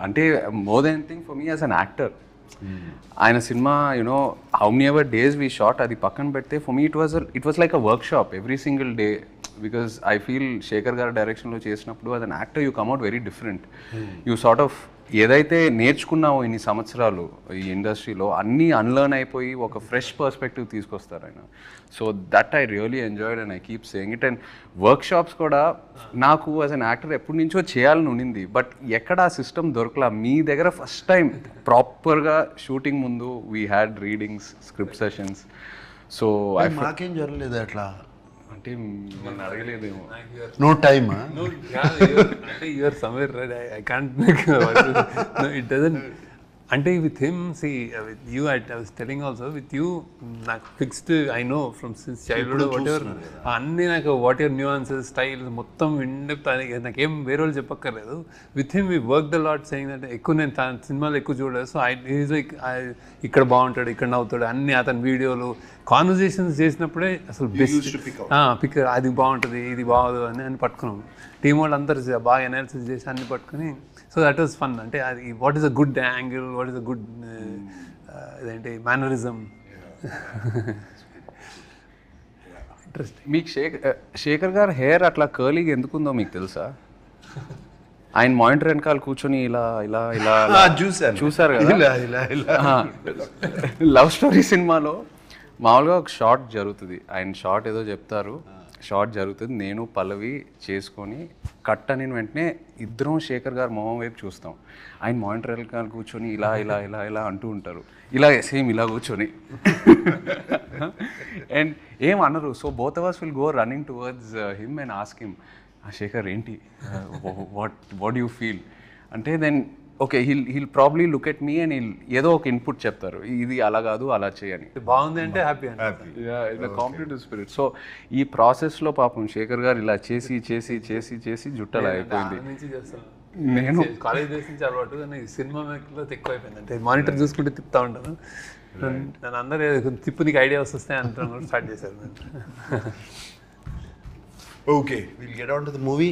అంటే more than anything for me as an actor ఆయన cinema you know how many ever days we shot అది పక్కన పెడితే for me it was like a workshop every single day because I feel Shekhar గారి డైరెక్షన్లో చేసినప్పుడు అది an actor you come out very different you sort of ఏదైతే నేర్చుకున్నావో ఇన్ని సంవత్సరాలు ఈ ఇండస్ట్రీలో అన్నీ అన్లర్న్ అయిపోయి ఒక ఫ్రెష్ పర్స్పెక్టివ్ తీసుకొస్తారు ఆయన so that I really enjoyed and I keep saying it and work shops కూడా నాకు యాజ్ అన్ యాక్టర్ ఎప్పటి నుంచో చేయాలని ఉండింది బట్ ఎక్కడ ఆ సిస్టమ్ దొరకలా మీ దగ్గర ఫస్ట్ టైం ప్రాపర్గా షూటింగ్ ముందు we had readings script sessions so మాకేం జరగలేదు అట్లా అంటే మిమ్మల్ని అడగలేదేమో నో టైమ్ అంటే you are somewhere right I can't make it doesn't అంటే with him see with you I was telling also with you నాకు fixed I know from since childhood whatever అన్నీ నాకు వాట్ ఎవర్ న్యూఆన్సెస్ స్టైల్ మొత్తం in depth నాకేం వేరే వాళ్ళు చెప్పక్కర్లేదు with him we work the lot saying అంటే ఎక్కువ నేను సినిమాలు ఎక్కువ చూడలేదు సో ఈజ్ లైక్ ఇక్కడ బాగుంటాడు ఇక్కడ నవ్వుతాడు అన్ని అతని వీడియోలు కాన్వర్జేషన్స్ చేసినప్పుడే అసలు బెస్ట్ పిక్ అది బాగుంటుంది ఇది బాగోదు అని పట్టుకున్నాం టీం వాళ్ళు అందరు బాగా అనాలిసిస్ చేసి అన్ని పట్టుకుని సో దట్ వాస్ ఫన్ అంటే అది what is a good angle what is a good ఇదేంటి మేనరిజం ఇంట్రెస్టింగ్ మీకు శేఖర్ గారు హెయిర్ అట్లా కర్లీగా ఎందుకుందో మీకు తెలుసా ఆయన మానిటర్ వెనకాల కూర్చొని ఇలా ఇలా ఇలా చూసారు కదా లవ్ స్టోరీ సినిమాలో మామూలుగా ఒక షార్ట్ జరుగుతుంది ఆయన షార్ట్ ఏదో చెప్తారు షార్ట్ జరుగుతుంది నేను పల్లవి చేసుకొని కట్ అని వెంటనే ఇద్దరం శేఖర్ గారు మొహం వైపు చూస్తాం ఆయన మానిటర్ వెనకాల కూర్చొని ఇలా ఇలా ఇలా ఇలా అంటూ ఉంటారు ఇలా సేమ్ ఇలా కూర్చొని అండ్ ఏం అనరు so both of us will go running towards him and ask him Shekhar ఏంటి వాట్ యూ ఫీల్ అంటే then okay he'll probably look at me and ఏదో ఒక ఇన్పుట్ చెప్తారు ఇది అలా కాదు అలా చేయని బాగుంది అంటే హ్యాపీ కాంపిటేటివ్ స్పిరిట్ సో ఈ ప్రాసెస్లో పాపం శేఖర్ గారు ఇలా చేసి చేసి చేసి చేసి జుట్టలా అయిపోయింది నేను కాలేజ్ డేస్ నుంచి అలవాటు కానీ సినిమా మేకర్లో ఎక్కువ అయిపోయింది అంటే మానిటర్ చూసుకుంటే తిప్పుతా ఉంటాను నన్ను అందరూ తిప్పు నీకు ఐడియాస్ వస్తాయి అంతా స్టార్ట్ చేశారు okay will get on to the movie